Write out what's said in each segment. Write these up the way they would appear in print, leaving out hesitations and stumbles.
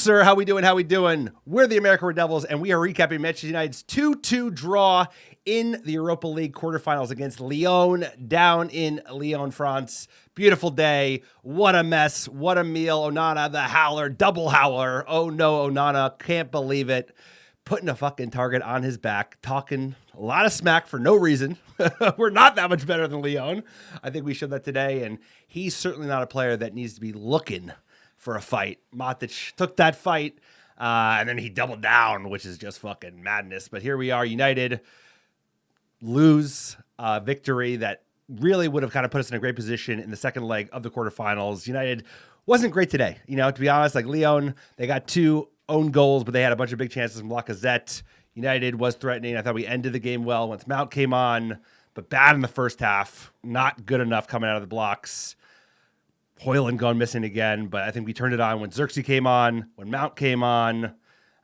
sir. How we doing? How we doing? We're the American Red Devils, and we are recapping Manchester United's 2-2 draw in the Europa League Quarterfinals against Lyon down in Lyon, France. Beautiful day. What a mess. What a meal. Onana, the howler, double howler. Oh no, Onana. Can't believe it. Putting a fucking target on his back, talking a lot of smack for no reason. We're not that much better than Lyon. I think we showed that today, and he's certainly not a player that needs to be looking for a fight. Matic took that fight, and then he doubled down, which is just fucking madness. But here we are, United lose a victory that really would have kind of put us in a great position in the second leg of the quarterfinals. United wasn't great today. You know, to be honest, like Lyon, they got 2 own goals, but they had a bunch of big chances from Lacazette. United was threatening. I thought we ended the game well once Mount came on, but bad in the first half. Not good enough coming out of the blocks. Hojlund gone missing again, but I think we turned it on when Zirkzee came on, when Mount came on.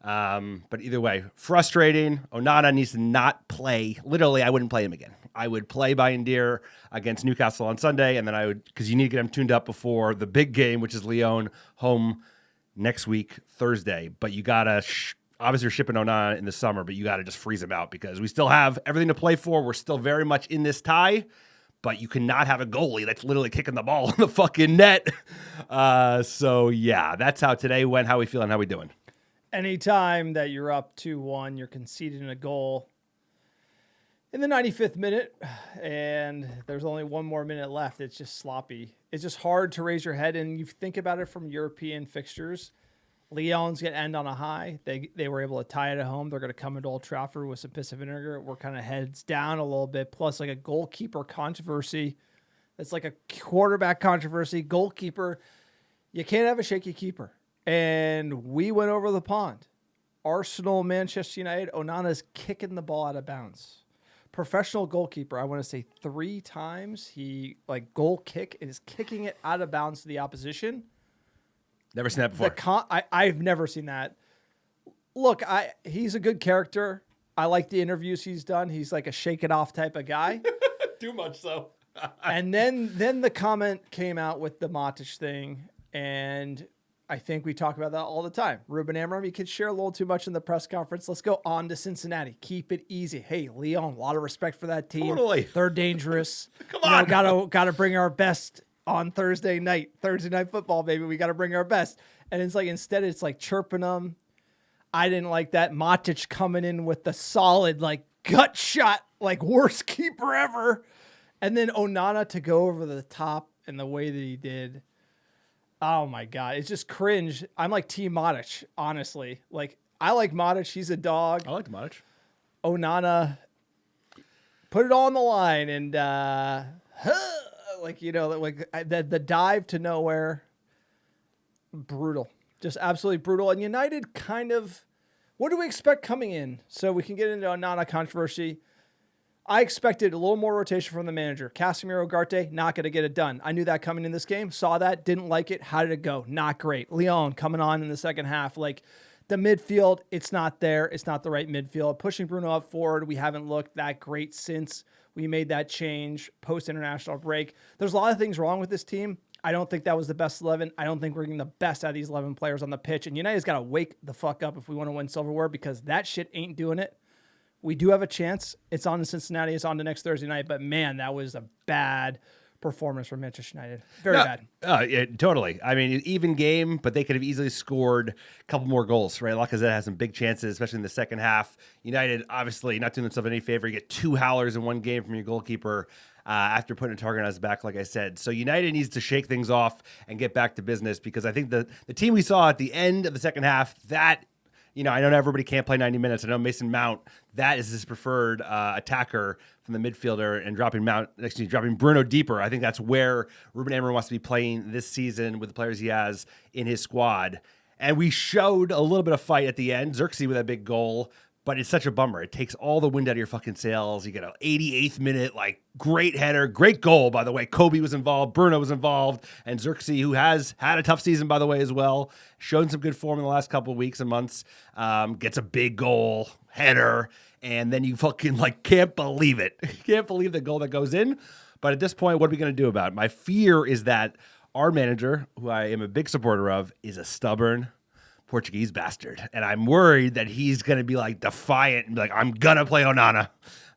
But either way, frustrating. Onana needs to not play. Literally, I wouldn't play him again. I would play Bayern against Newcastle on Sunday, and then I would, because you need to get him tuned up before the big game, which is Lyon home next week, Thursday. But you got to, obviously, you're shipping Onana in the summer, but you got to just freeze him out because we still have everything to play for. We're still very much in this tie. But you cannot have a goalie that's literally kicking the ball in the fucking net. So, yeah, that's how today went, how we feeling, how we doing. Anytime that you're up 2-1, you're conceding a goal in the 95th minute, and there's only 1 more minute left. It's just sloppy. It's just hard to raise your head, and you think about it from European fixtures. Lyon's going to end on a high. They were able to tie it at home. They're going to come into Old Trafford with some piss of vinegar. We're kind of heads down a little bit, plus like a goalkeeper controversy. It's like a quarterback controversy. Goalkeeper, you can't have a shaky keeper. And we went over the pond. Arsenal, Manchester United, Onana's kicking the ball out of bounds. Professional goalkeeper, I want to say 3 times he goal kick and is kicking it out of bounds to the opposition. Never seen that before. I've never seen that. Look, he's a good character. I like the interviews he's done. He's like a shake it off type of guy. Too much so. And then the comment came out with the Matic thing, and I think we talk about that all the time. Ruben Amorim, you could share a little too much in the press conference. Let's go on to Cincinnati. Keep it easy. Hey, Lyon, a lot of respect for that team. Totally. They're dangerous. Come on. Gotta bring our best on Thursday night football, baby. We got to bring our best. And it's like, instead it's like chirping them. I didn't like that. Matic coming in with the solid, gut shot, worst keeper ever. And then Onana to go over the top in the way that he did. Oh my God. It's just cringe. I'm like Team Matic, honestly. I like Matic. He's a dog. I like Matic. Onana put it all on the line and, the dive to nowhere, brutal, just absolutely brutal. And United kind of, what do we expect coming in? So we can get into a Onana controversy. I expected a little more rotation from the manager. Casemiro, Ugarte, not going to get it done. I knew that coming in this game, saw that, didn't like it. How did it go? Not great. Lyon coming on in the second half. The midfield, it's not there. It's not the right midfield. Pushing Bruno up forward, we haven't looked that great since we made that change post-international break. There's a lot of things wrong with this team. I don't think that was the best 11. I don't think we're getting the best out of these 11 players on the pitch. And United's got to wake the fuck up if we want to win silverware, because that shit ain't doing it. We do have a chance. It's on in Cincinnati. It's on to next Thursday night. But, man, that was a bad performance from Manchester United. Very bad. Yeah, totally. I mean, even game, but they could have easily scored a couple more goals, right? Lacazette has some big chances, especially in the second half. United, obviously, not doing themselves any favor. You get 2 howlers in one game from your goalkeeper after putting a target on his back, like I said. So United needs to shake things off and get back to business, because I think the team we saw at the end of the second half, that, I know everybody can't play 90 minutes. I know Mason Mount, that is his preferred attacker from the midfielder, and dropping Bruno deeper. I think that's where Ruben Amorim wants to be playing this season with the players he has in his squad. And we showed a little bit of fight at the end. Zirkzee with that big goal, but it's such a bummer. It takes all the wind out of your fucking sails. You get an 88th minute, great header, great goal, by the way. Kobe was involved, Bruno was involved, and Zirkzee, who has had a tough season, by the way, as well, shown some good form in the last couple of weeks and months, gets a big goal, header, and then you fucking can't believe it. You can't believe the goal that goes in. But at this point, what are we going to do about it? My fear is that our manager, who I am a big supporter of, is a stubborn Portuguese bastard. And I'm worried that he's going to be like defiant and be like, I'm going to play Onana.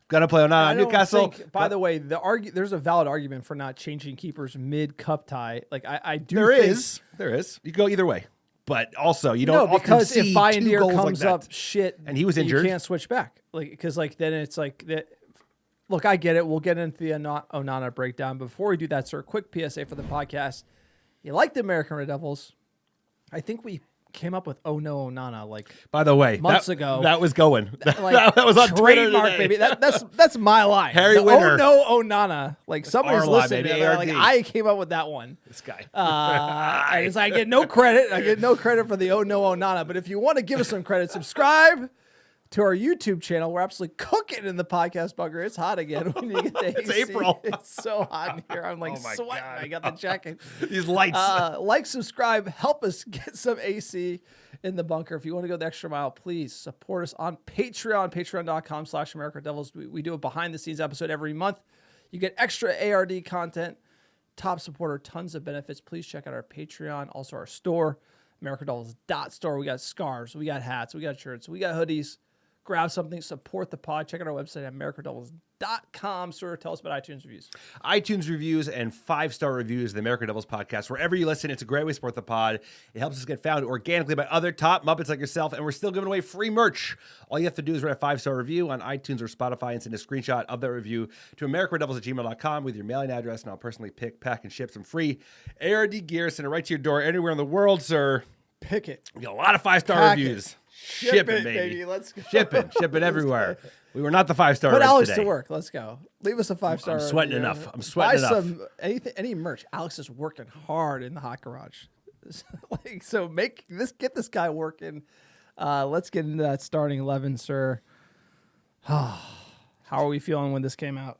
Gonna play Onana on Newcastle. By the way, there's a valid argument for not changing keepers mid cup tie. Like I do. There is. You go either way, but also you don't because often see if two Bayern goals comes like up that. shit And he was injured. You can't switch back. Like because like then it's like that. Look, I get it. We'll get into the Onana breakdown. But before we do that, sir, quick PSA for the podcast. You like the American Red Devils? I think we came up with "Oh no, Onana" like. By the way, months ago. that was going. Like, that was on Twitter today. Baby. That's my line. Harry Winter. Oh no, Onana. Like somebody's our line, listening. baby, Like I came up with that one. This guy. I get no credit. I get no credit for the "Oh no, Onana." But if you want to give us some credit, subscribe to our YouTube channel. We're absolutely cooking in the podcast bunker. It's hot again. When you get the It's AC. April. It's so hot in here. I'm like my sweating. God. I got the jacket. These lights. Like, subscribe, help us get some AC in the bunker. If you want to go the extra mile, please support us on Patreon, patreon.com/America Devils. We do a behind the scenes episode every month. You get extra ARD content, top supporter, tons of benefits. Please check out our Patreon, also our store, AmericaDevils.store. We got scarves, we got hats, we got shirts, we got hoodies. Grab something, support the pod. Check out our website at AmericaDevils.com. Sir, tell us about iTunes reviews. iTunes reviews and 5-star reviews of the American Devils podcast. Wherever you listen, it's a great way to support the pod. It helps us get found organically by other top Muppets like yourself, and we're still giving away free merch. All you have to do is write a 5-star review on iTunes or Spotify and send a screenshot of that review to AmericanRedDevils@gmail.com with your mailing address, and I'll personally pick, pack, and ship some free ARD gear, send it right to your door anywhere in the world, sir. Pick it. We got a lot of 5-star reviews. Ship it, baby. Let's go. Ship it everywhere. We were not the 5-star. Put Alex today. to work. Let's go. Leave us a 5-star. I'm sweating review. enough. I'm sweating Buy enough. some any merch. Alex is working hard in the hot garage. So get this guy working. Let's get into that starting 11, sir. How are we feeling when this came out?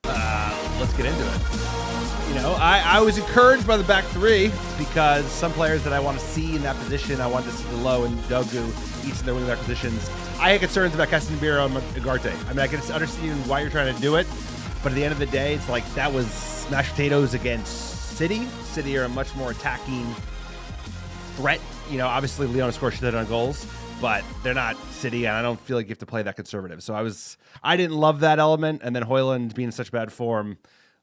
Let's get into it. You know, I was encouraged by the back three because some players that I want to see in that position, I want to see Delo and Dogu each in their wing-back positions. I had concerns about Casemiro and Ugarte. I mean, I can understand why you're trying to do it, but at the end of the day, it's like that was mashed potatoes against City. City are a much more attacking threat. You know, obviously Lyon scored shit on goals, but they're not City, and I don't feel like you have to play that conservative. So I didn't love that element, and then Hojlund being in such bad form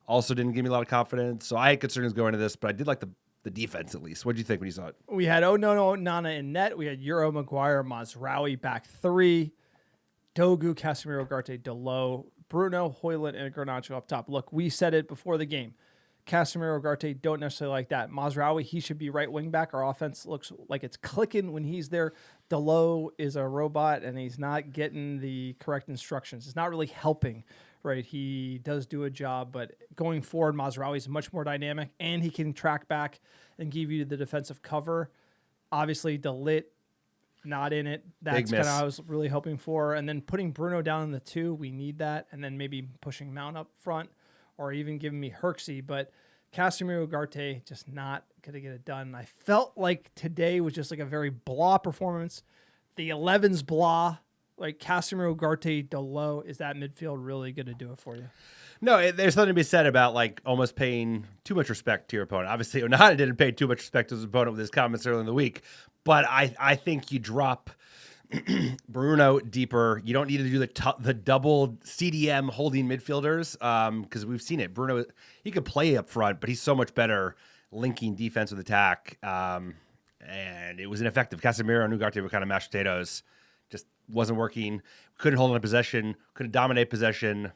also didn't give me a lot of confidence. So I had concerns going into this, but I did like the defense at least. What did you think when you saw it? We had Onana in net. We had Yoro, Maguire, Mazraoui back three. Dogu, Casemiro, Ugarte, Delo, Bruno, Hojlund, and Garnacho up top. Look, we said it before the game. Casemiro, Ugarte don't necessarily like that. Mazraoui, he should be right wing back. Our offense looks like it's clicking when he's there. Delo is a robot, and he's not getting the correct instructions. It's not really helping. Right, he does do a job, but going forward, Mazraoui is much more dynamic, and he can track back and give you the defensive cover. Obviously, DeLit not in it. That's kind of what I was really hoping for. And then putting Bruno down in the 2, we need that. And then maybe pushing Mount up front, or even giving me Zirkzee. But Casemiro, Ugarte, just not going to get it done. I felt like today was just like a very blah performance. The 11's blah. Like Casemiro, Ugarte, Delo, is that midfield really going to do it for you? No, there's something to be said about like almost paying too much respect to your opponent. Obviously, Onana didn't pay too much respect to his opponent with his comments earlier in the week, but I think you drop Bruno deeper. You don't need to do the double CDM holding midfielders because we've seen it. Bruno, he could play up front, but he's so much better linking defense with attack, and it was ineffective. Casemiro and Ugarte were kind of mashed potatoes. Just wasn't working. Couldn't hold on possession. Couldn't dominate possession.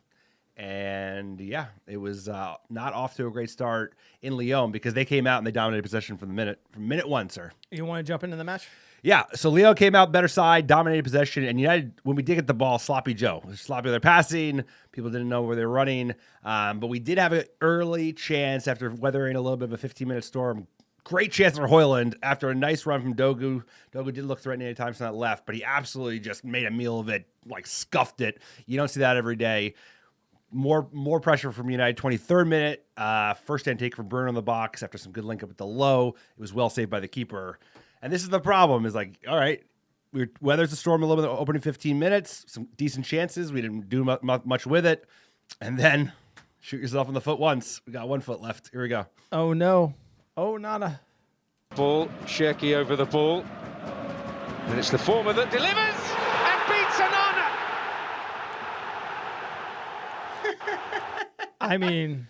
And yeah, it was not off to a great start in Lyon because they came out and they dominated possession from minute one, sir. You want to jump into the match? Yeah. So Lyon came out better side, dominated possession, and United, when we did get the ball, sloppy Joe. Sloppy with their passing. People didn't know where they were running. But we did have an early chance after weathering a little bit of a 15-minute storm. Great chance for Hojlund after a nice run from Dogu. Dogu did look threatening at times from that left, but he absolutely just made a meal of it, like scuffed it. You don't see that every day. More pressure from United. 23rd minute, first hand take from Bruno in the box after some good link up at the low. It was well saved by the keeper. And this is the problem: is like, all right, we weathers the storm a little bit. Opening 15 minutes, some decent chances. We didn't do much with it, and then shoot yourself in the foot once. We got 1 foot left. Here we go. Oh no. Oh, Nana. ball. Cherki over the ball. And it's the former that delivers and beats Onana. I mean,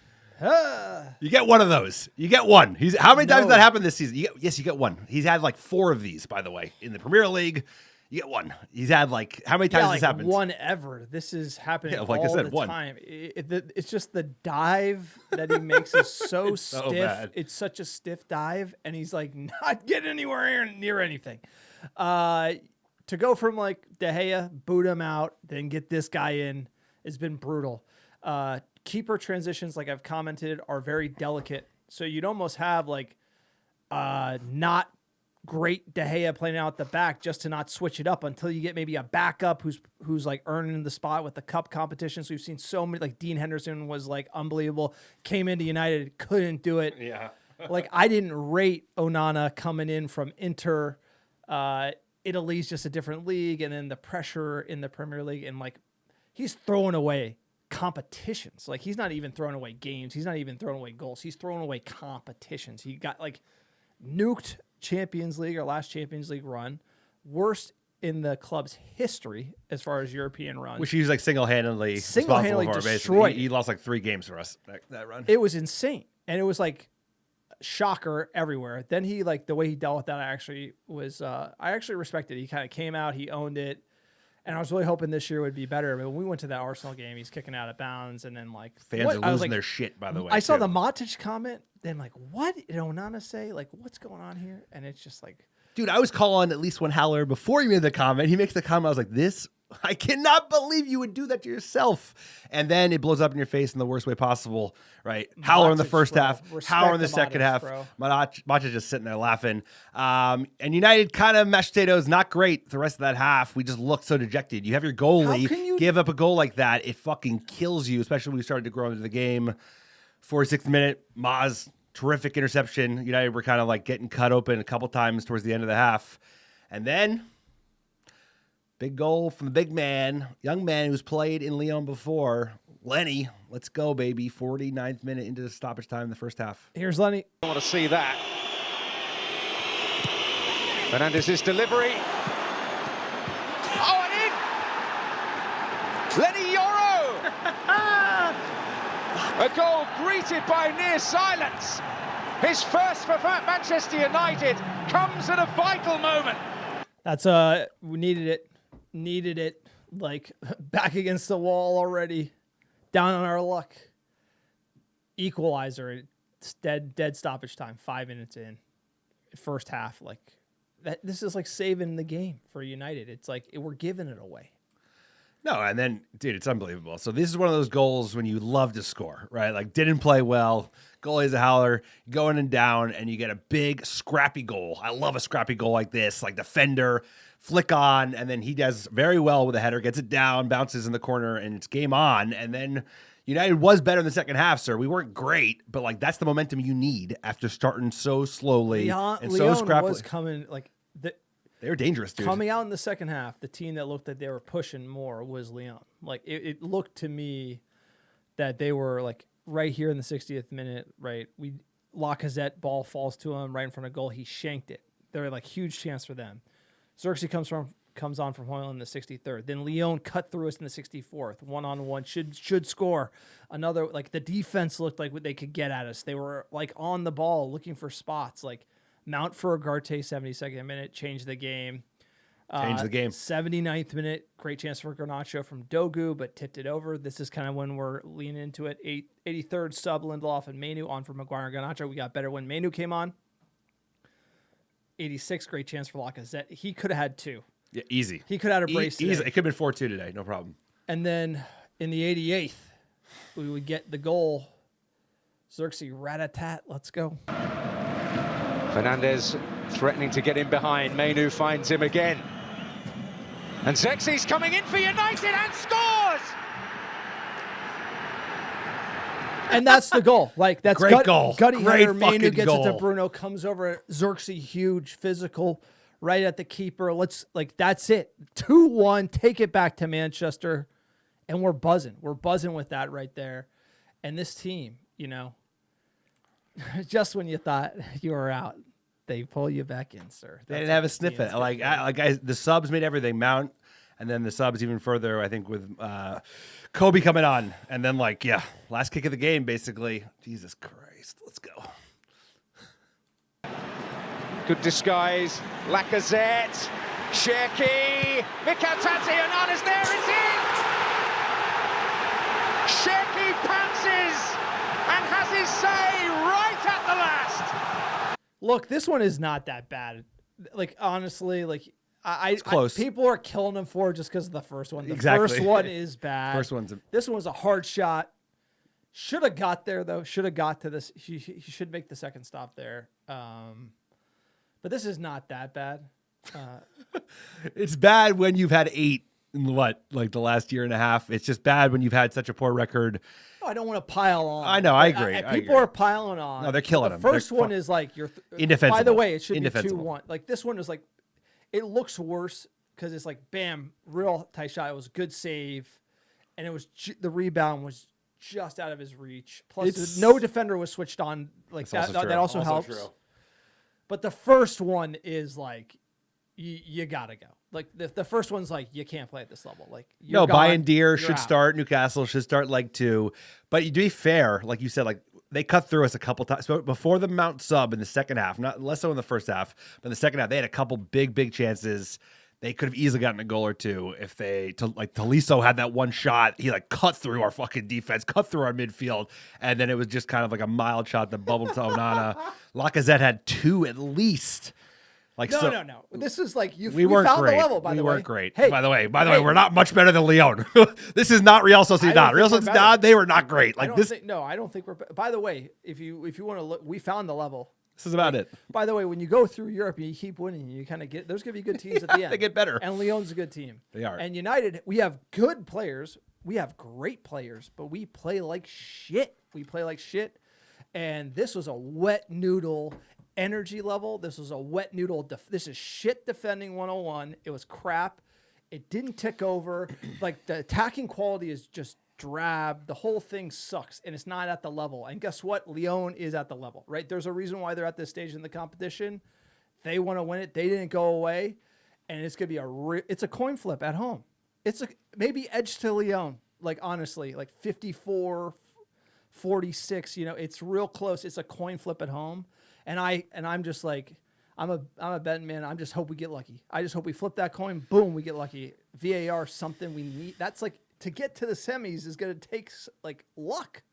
You get one of those. You get one. How many times No. did that happen this season? Yes, you get one. He's had like 4 of these, by the way, in the Premier League. You get one. He's had like how many times like this happens? one ever. This is happening like I all said, the one. time. It's just the dive that he makes is so stiff. bad. It's such a stiff dive, and he's like not getting anywhere near anything. To go from like De Gea, boot him out, then get this guy in has been brutal. Keeper transitions, like I've commented, are very delicate. So you'd almost have like not great De Gea playing out the back just to not switch it up until you get maybe a backup who's like earning the spot with the cup competition. So we've seen so many, like Dean Henderson was like unbelievable, came into United, couldn't do it. Yeah. Like I didn't rate Onana coming in from Inter. Italy's just a different league, and then the pressure in the Premier League, and like he's throwing away competitions. Like he's not even throwing away games. He's not even throwing away goals. He's throwing away competitions. He got like nuked Champions League, our last Champions League run, worst in the club's history as far as European runs. Which he was like single-handedly responsible for, destroyed. basically. He lost like 3 games for us that run. It was insane, and it was like shocker everywhere. Then he like the way he dealt with that. I actually respected. He kind of came out, he owned it, and I was really hoping this year would be better. But when we went to that Arsenal game, he's kicking out of bounds, and then like Fans are losing their shit, by the way. I saw too. the Matic comment. Then like, what did Onana say? Like, what's going on here? And it's just like, dude, I was calling at least one Haller before he made the comment. He makes the comment. I was like, I cannot believe you would do that to yourself. And then it blows up in your face in the worst way possible, right? Haller in the first half, Haller in the second half. Matic just sitting there laughing. And United kind of mashed potatoes, not great the rest of that half. We just looked so dejected. You have your goalie give up a goal like that. It fucking kills you, especially when we started to grow into the game. 46th minute, Maz, terrific interception. United were kind of like getting cut open a couple times towards the end of the half. And then big goal from the big man, young man who's played in Lyon before. Leny, let's go, baby. 49th minute into the stoppage time in the first half. Here's Leny. I want to see that. Fernandez's delivery. Oh, and in! Leny Yoro! A goal greeted by near silence. His first for Manchester United comes at a vital moment. That's we needed it like back against the wall already, down on our luck. Equalizer, it's dead stoppage time, 5 minutes in, first half. Like that, this is like saving the game for United. It's like we're giving it away. No, and then, dude, it's unbelievable. So this is one of those goals when you love to score, right? Like, didn't play well. Goalie's a howler, going and down, and you get a big, scrappy goal. I love a scrappy goal like this, like defender, flick on, and then he does very well with a header, gets it down, bounces in the corner, and it's game on. And then United was better in the second half, sir. We weren't great, but, like, that's the momentum you need after starting so slowly and so scrappily. Lyon was coming, like, they were dangerous, dude. Coming out in the second half, the team that looked like they were pushing more was Lyon. Like it looked to me that they were like right here in the 60th minute, right? Lacazette ball falls to him right in front of goal. He shanked it. They're like huge chance for them. Zirkzee comes on from Hojlund in the 63rd. Then Lyon cut through us in the 64th. 1-on-1 should score. Another, like the defense looked like what they could get at us. They were like on the ball looking for spots. Like Mount for Ugarte, 72nd minute, changed the game. Changed the game. 79th minute, great chance for Garnacho from Dogu, but tipped it over. This is kind of when we're leaning into it. 83rd, sub Lindelof and Mainu on for Maguire and Garnacho. We got better when Mainu came on. 86th, great chance for Lacazette. He could have had 2. Yeah, easy. He could have had a brace today. Easy. It could have been 4-2 today, no problem. And then in the 88th, we would get the goal. Zirkzee, rat-a-tat, let's go. Fernandez threatening to get in behind. Mainu finds him again. And Zirkzee's coming in for United and scores! And that's the goal. Like that's great goal. Gutty Great header. fucking Mainu gets goal. it to Bruno, comes over. Zirkzee, huge, physical, right at the keeper. That's it. 2-1. Take it back to Manchester, and we're buzzing. We're buzzing with that right there. And this team, you know, just when you thought you were out, They pull you back in, sir. They didn't have a sniff at it. The subs made everything mount, and then the subs even further, I think, with Kobe coming on. And then, last kick of the game, basically. Jesus Christ. Let's go. Good disguise. Lacazette. Cherki. Mikhail Onana's there. It's in! Cherki pounces and has his say right at the last. Look, this one is not that bad. Honestly, it's close. People are killing him for it just because of the first one. The Exactly. first one is bad. This one was a hard shot. Should have got there, though. Should have got to this. He should make the second stop there. But this is not that bad. It's bad when you've had 8 in the last year and a half. It's just bad when you've had such a poor record. Oh, I don't want to pile on. I know. I agree. People are piling on. No, they're killing him. The first one is indefensible. By the way, it should be 2-1. This one is it looks worse because it's bam, real tight shot. It was a good save, and it was the rebound was just out of his reach. Plus, no defender was switched on. That also helps. True. But the first one is you gotta go. The first one's you can't play at this level. Bayern should start. Newcastle should start leg 2. But you do be fair, like you said, they cut through us a couple times. So before the Mount sub in the second half, not less so in the first half, but in the second half, they had a couple big chances. They could have easily gotten a goal or two if Tolisso had that one shot. He cut through our fucking defense, cut through our midfield, and then it was just kind of a mild shot that bubbled to Onana. Lacazette had 2 at least. No. This is we weren't found great. The level, by the way. We weren't great. Hey, by the way, we're not much better than Lyon. This is not Real Sociedad. Real Sociedad, they were not great. I don't think we're. By the way, if you want to look, we found the level. This is about it. By the way, when you go through Europe and you keep winning, you kind of get there's going to be good teams at the end. They get better. And Lyon's a good team. They are. And United, we have good players. We have great players, but we play like shit. And this was a wet noodle energy level. This was a wet noodle. This is shit defending 101. It was crap. It didn't tick over. The attacking quality is just drab. The whole thing sucks, and it's not at the level. And guess what? Lyon is at the level, right? There's a reason why they're at this stage in the competition. They want to win it. They didn't go away, and it's gonna be it's a coin flip at home. It's maybe edge to Lyon. Honestly, 54-46. It's real close. It's a coin flip at home, and I'm just I'm a betting man. I just hope we get lucky. I just hope we flip that coin. Boom, we get lucky. VAR, something we need. That's to get to the semis is going to take luck.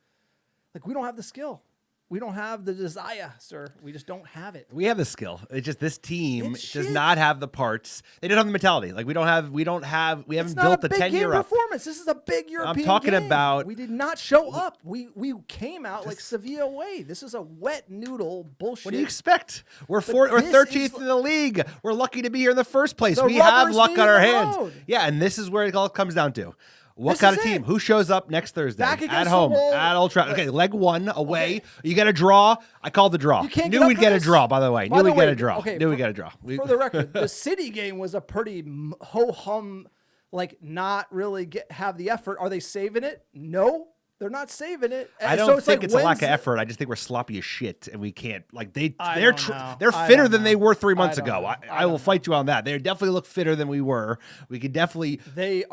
We don't have the skill. We don't have the desire, sir. We just don't have it. We have the skill. It's just this team does not have the parts. They don't have the mentality. We haven't built a 10-year up. Performance. This is a big European I'm talking game. about. We did not show up. We came out like Sevilla away. This is a wet noodle bullshit. What do you expect? We're 13th in the league. We're lucky to be here in the first place. We have luck on our hands. Yeah, and this is where it all comes down to. What kind of team? Who shows up next Thursday? Back at home, at Old Trafford. Okay, leg 1 away. Okay. You get a draw. I called the draw. Knew we'd get a draw, by the way. Knew we'd get a draw. For the record, the City game was a pretty ho-hum, not really have the effort. Are they saving it? No. They're not saving it. I don't think it's a lack of effort. I just think we're sloppy as shit, and we can't. They're fitter than they were 3 months ago. I will fight you on that. They definitely look fitter than we were. We could definitely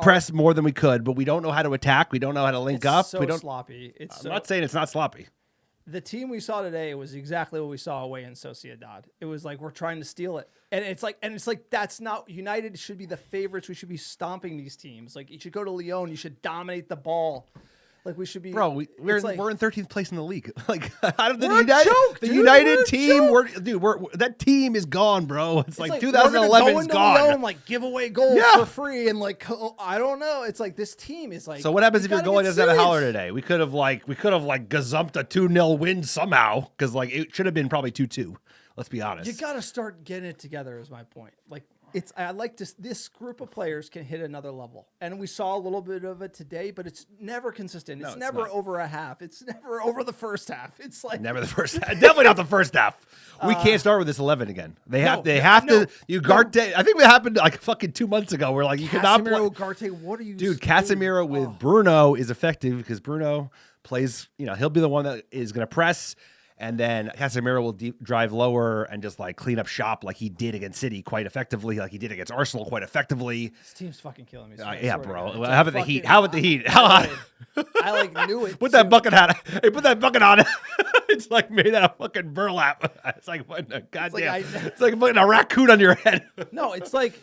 press more than we could, but we don't know how to attack. We don't know how to link up. We don't sloppy. I'm not saying it's not sloppy. The team we saw today was exactly what we saw away in Sociedad. It was we're trying to steal it. And it's that's not United should be the favorites. We should be stomping these teams. You should go to Lyon. You should dominate the ball. We should be, bro. We're in 13th place in the league. The United team. That team is gone, bro. It's 2011's gone. Lyon, give away goals for free, and I don't know. It's this team is So what happens if your goalie doesn't have a howler today? We could have gazumped a 2-0 win somehow because it should have been probably 2-2. Let's be honest. You got to start getting it together. Is my point. I like this group of players can hit another level. And we saw a little bit of it today, but it's never consistent. It's never over a half. It's never over the first half. It's never the first half. Definitely not the first half. We can't start with this 11 again. They have to. Ugarte. I think it happened fucking 2 months ago. Where you cannot play. Ugarte, what are you? Dude, Casemiro with Bruno is effective because Bruno plays. He'll be the one that is going to press. And then Casemiro will drive lower and just like clean up shop like he did against City quite effectively, like he did against Arsenal quite effectively. This team's fucking killing me. Yeah, bro. How about the Heat? How about the Heat? How hot? I like knew it. Put that bucket hat. Hey, put that bucket on. It's like made out of fucking burlap. It's like putting a goddamn. It's like putting a raccoon on your head. No, it's like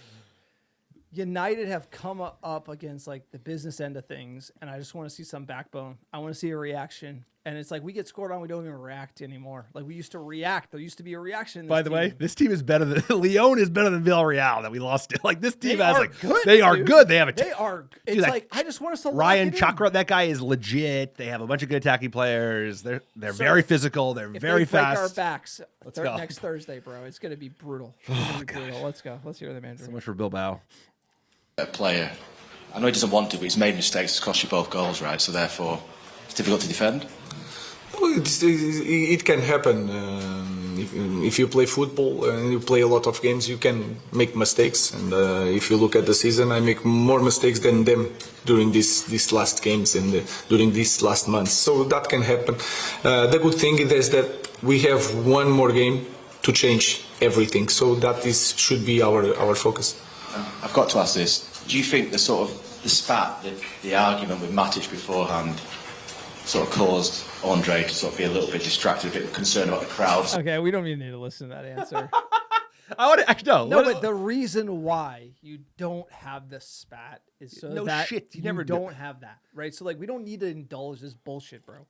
United have come up against like the business end of things, and I just want to see some backbone. I want to see a reaction. And it's like we get scored on, we don't even react anymore. Like we used to react. There used to be a reaction. By the way, this team is better than Lyon is better than Villarreal that we lost to. Like this team has like good, they are good. They have a they are. It's like I just want us to Rayan Cherki. That guy is legit. They have a bunch of good attacking players. They're very physical. They're very fast. Break our backs. Let's go next Thursday, bro. It's gonna be brutal. Brutal. Let's go. Let's hear the manager. So much for Bilbao. A player. I know he doesn't want to, but he's made mistakes. It's cost you both goals, right? So therefore, it's difficult to defend. It can happen. If you play football and you play a lot of games, you can make mistakes. And if you look at the season, I make more mistakes than them during these last games and during these last months. So that can happen. The good thing is that we have one more game to change everything. So that should be our focus. I've got to ask this. Do you think the spat, the argument with Matic beforehand sort of caused Andre to sort of be a little bit distracted, a bit concerned about the crowds? Okay, we don't even need to listen to that answer. I want to actually no, but the reason why you don't have the spat is so that you never don't have that, right? So like we don't need to indulge this bullshit, bro.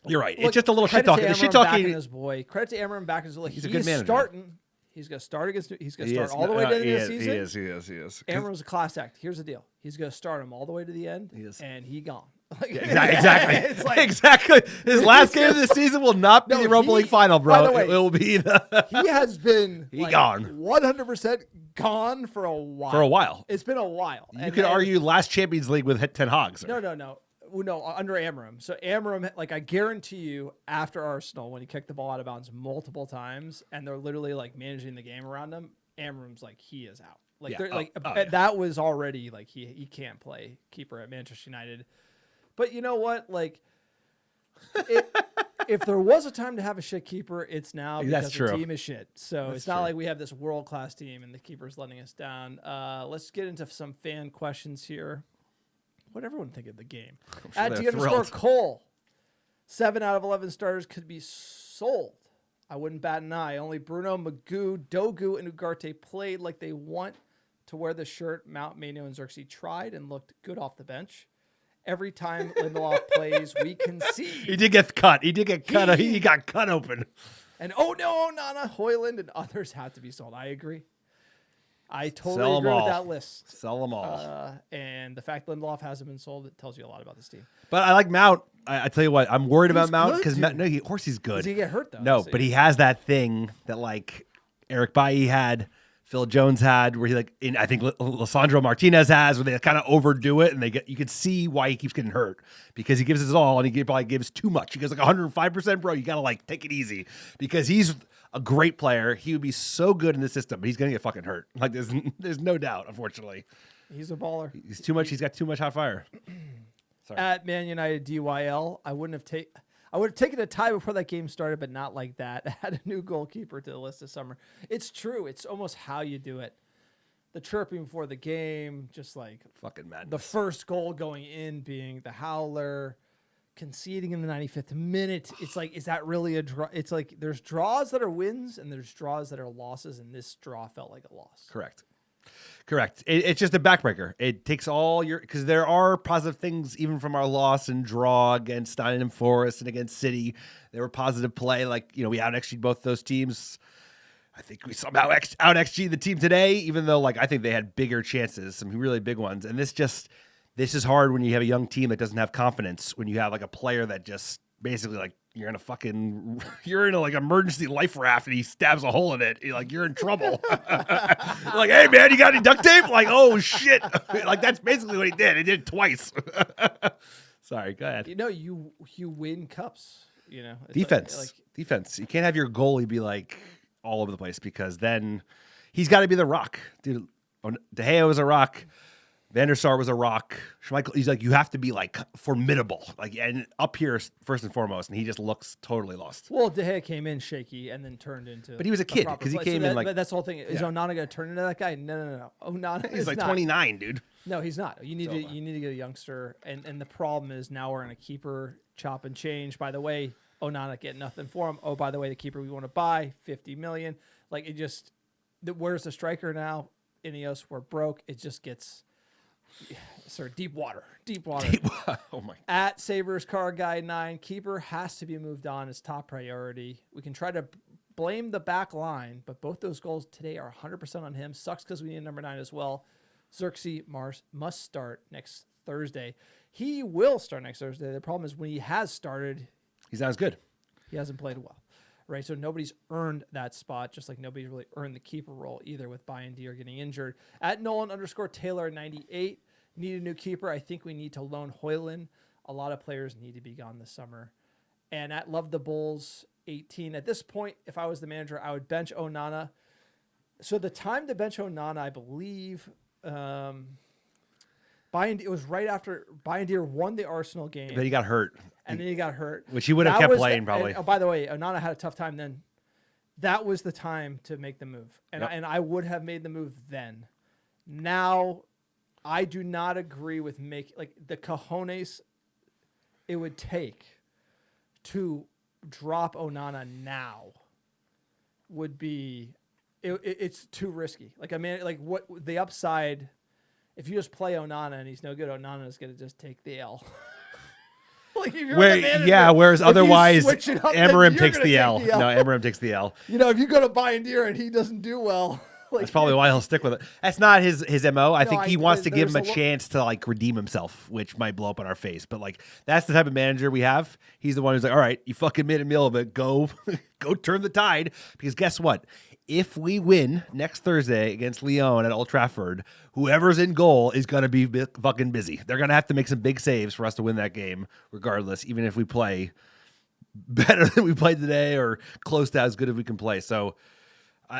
You're right. Look, it's just a little shit talking. Shit talking. His boy. Credit to Amorim back in his. He's a good manager. Starting. He's going to start against. He's going to start all the way to the end of the season. He is. Amorim's a class act. Here's the deal. He's going to start him all the way to the end, and he gone. Exactly. It's like, exactly. His last game of the season will not be the Europa League final, bro. By the way, it will be the. He has been gone. 100% gone for a while. It's been a while. You could argue last Champions League with Ten Hag. No, under Amorim. So Amorim, like I guarantee you, after Arsenal, when he kicked the ball out of bounds multiple times, and they're literally like managing the game around him, Amorim's like he is out. That was already like he can't play keeper at Manchester United. But you know what? Like, if there was a time to have a shit keeper, it's now because the team is shit. So it's not like we have this world class team and the keeper's letting us down. Let's get into some fan questions here. What everyone think of the game? At @D_Cole, 7 out of 11 starters could be sold. I wouldn't bat an eye. Only Bruno, Magoo, Dogu, and Ugarte played like they want to wear the shirt. Mount, Maino, and Zirkzee tried and looked good off the bench. Every time Lindelof plays, we concede. He did get cut. He got cut open. And Onana, Hojlund, and others have to be sold. I agree. I totally agree with that list. Sell them all. And the fact Lindelof hasn't been sold, it tells you a lot about this team. But I like Mount. I tell you what, I'm worried about Mount because of course he's good. Does he get hurt though? No, but he has that thing that like Eric Bailly had, Phil Jones had, where I think Lisandro Martinez has, where they kind of overdo it, and you can see why he keeps getting hurt because he gives his all and he probably gives too much. He goes like 105%, bro. You gotta like take it easy because he's a great player. He would be so good in the system, but he's gonna get fucking hurt. Like there's no doubt. Unfortunately, he's a baller. He's too much. He's got too much hot fire. Sorry. At Man United DYL, I would have taken a tie before that game started, but not like that. Add a new goalkeeper to the list this summer. It's true. It's almost how you do it. The chirping before the game, just like fucking madness. The first goal going in being the howler, conceding in the 95th minute. It's like, is that really a draw? It's like there's draws that are wins and there's draws that are losses, and this draw felt like a loss. Correct. It's just a backbreaker. It takes all because there are positive things even from our loss and draw against Nottingham Forest and against City. There were positive play, like we out XG'd both those teams. I think we somehow out XG'd the team today, even though I think they had bigger chances, some really big ones. And this is hard when you have a young team that doesn't have confidence. When you have a player that just basically you're in a emergency life raft and he stabs a hole in it. You're in trouble. Hey man, you got any duct tape? Oh shit. That's basically what he did. He did it twice. Sorry, go ahead. You win cups, Defense. Defense. You can't have your goalie be all over the place because then he's got to be the rock. Dude, De Gea was a rock. Van der Sar was a rock. Schmeichel, he's like, you have to be like formidable, like, and up here first and foremost, and he just looks totally lost. Well, De Gea came in shaky and then turned into. But he was a kid because he came in like. But that's the whole thing. Is Onana going to turn into that guy? No. Onana. He's like 29, dude. No, he's not. You need to get a youngster, and the problem is now we're in a keeper chop and change. By the way, Onana getting nothing for him. Oh, by the way, the keeper we want to buy, $50 million. Like, it just, where's the striker now? Ineos, we're broke. It just gets, deep water. Oh my. At Sabres Car Guy 9, keeper has to be moved on as top priority. We can try to blame the back line, but both those goals today are 100% on him. Sucks because we need number 9 as well. Zirkzee must start next Thursday. He will start next Thursday. The problem is when he has started, he's not as good. He hasn't played well, right? So nobody's earned that spot, just like nobody's really earned the keeper role either with Bayindir getting injured. At Nolan_Taylor 98, need a new keeper. I think we need to loan Hojlund. A lot of players need to be gone this summer. And at Love the Bulls 18, at this point, if I was the manager, I would bench Onana. So the time to bench Onana, I believe, it was right after Bayindir won the Arsenal game. But he got hurt. And then he got hurt. Which he would have kept playing probably. And, by the way, Onana had a tough time then. That was the time to make the move. And, Yep. and I would have made the move then. Now, I do not agree with the cojones it would take to drop Onana now would be, it's too risky. Like, I mean, like what the upside, if you just play Onana and he's no good, Onana is going to just take the L. Like if you're the manager, whereas otherwise Amorim takes the L. No, Amorim takes the L. You know, if you go to Bayindir and he doesn't do well, that's probably why he'll stick with it. That's not his MO. I think he wants to give him a there's chance to like redeem himself, which might blow up in our face. But like that's the type of manager we have. He's the one who's like, all right, you fucking made a meal of it. Go turn the tide. Because guess what? If we win next Thursday against Lyon at Old Trafford, whoever's in goal is going to be fucking busy. They're going to have to make some big saves for us to win that game, regardless, even if we play better than we played today or close to as good as we can play. So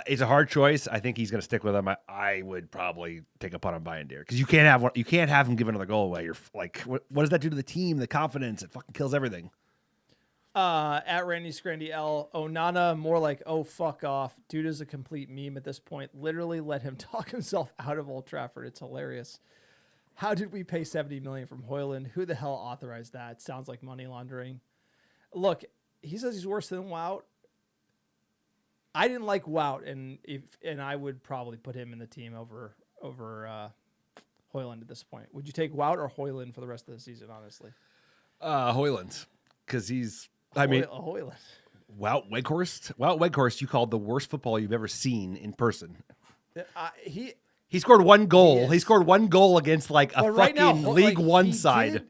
it's a hard choice. I think he's going to stick with him. I would probably take a punt on Bayindir because you can't have him give another goal away. You're like, what does that do to the team? The confidence, it fucking kills everything. At Randy Scrandy L, Onana more like, oh, fuck off. Dude is a complete meme at this point. Literally let him talk himself out of Old Trafford. It's hilarious. How did we pay $70 million from Hojlund? Who the hell authorized that? Sounds like money laundering. Look, he says he's worse than Wout. I didn't like Wout, and I would probably put him in the team over Hojlund at this point. Would you take Wout or Hojlund for the rest of the season, honestly? Hojlund, because he's... I mean, Hojlund. Wout Weghorst, you called the worst football you've ever seen in person. He scored one goal. He scored one goal against like a fucking League One side.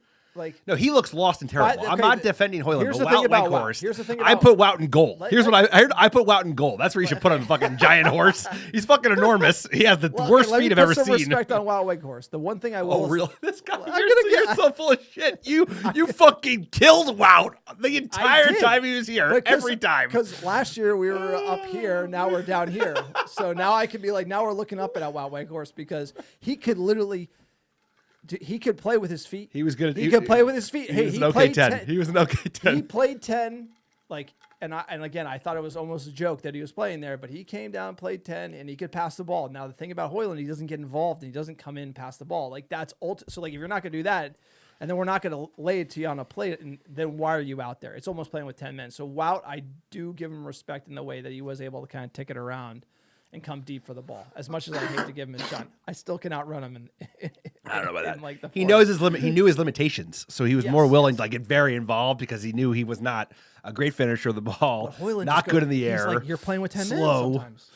No, he looks lost and terrible. I'm not defending Hojlund, but Wout Weghorst. Here's the thing about I put Wout in goal. Here's what I heard. I put Wout in goal. That's where you should put him, fucking giant horse. He's fucking enormous. He has the worst feet I've ever seen. Respect on Wout Weghorst. The one thing I will. Oh, real? This guy, you're so full of shit. You fucking killed Wout the entire time he was here. Every time. Because last year we were up here. Now we're down here. So now I could be like, now we're looking up at Wout Weghorst because he could literally. He could play with his feet. He was good. He could play with his feet. He was an okay 10. He was an okay 10. He played 10, and again, I thought it was almost a joke that he was playing there, but he came down, played 10, and he could pass the ball. Now the thing about Hojlund, he doesn't get involved and he doesn't come in past the ball. Like that's so like if you're not gonna do that, and then we're not gonna lay it to you on a plate, and then why are you out there? It's almost playing with 10 men. So Wout, I do give him respect in the way that he was able to kind of tick it around and come deep for the ball. As much as I hate to give him a shot, I still can outrun him. I don't know about that. He knows his limit. He knew his limitations, so he was more willing to get very involved because he knew he was not a great finisher of the ball, not good in the air. Like you're playing with 10 men sometimes.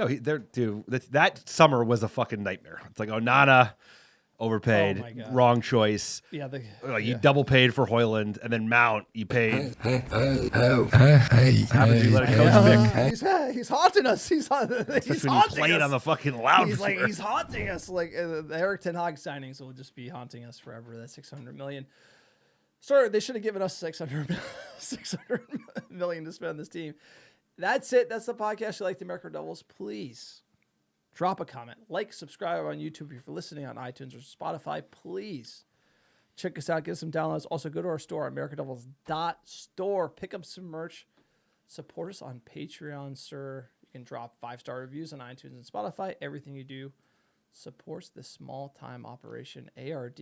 No, that summer was a fucking nightmare. It's like Onana. Overpaid, wrong choice. Yeah, you double paid for Hojlund, and then Mount you paid. He's haunting us. He's playing on the fucking loud. He's haunting us. Like the Eric Ten Hag signings will just be haunting us forever. That $600 million. Sorry, they should have given us $600 million to spend on this team. That's it. That's the podcast. You like the American Devils? Please drop a comment, like, subscribe on YouTube. If you're listening on iTunes or Spotify, please check us out. Get some downloads. Also, go to our store, americadevils.store. Pick up some merch. Support us on Patreon, sir. You can drop 5-star reviews on iTunes and Spotify. Everything you do supports this small-time operation. ARD,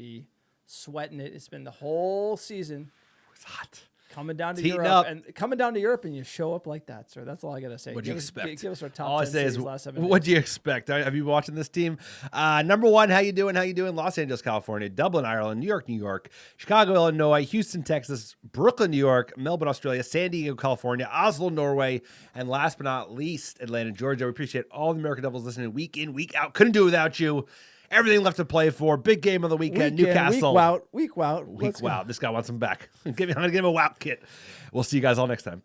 sweating it. It's been the whole season. It's hot. Coming down to Heating Europe up. and coming down to Europe, and you show up like that, sir. That's all I gotta say. What'd you expect? Give us our top All I 10 say is, cities last 7 days. what do you expect? Have you watching this team? Number one, how you doing? How you doing? Los Angeles, California, Dublin, Ireland, New York, Chicago, Illinois, Houston, Texas, Brooklyn, New York, Melbourne, Australia, San Diego, California, Oslo, Norway, and last but not least, Atlanta, Georgia. We appreciate all the American Devils listening week in, week out. Couldn't do it without you. Everything left to play for. Big game of the weekend. Newcastle. Week out. This guy wants him back. I'm gonna give him a wow kit. We'll see you guys all next time.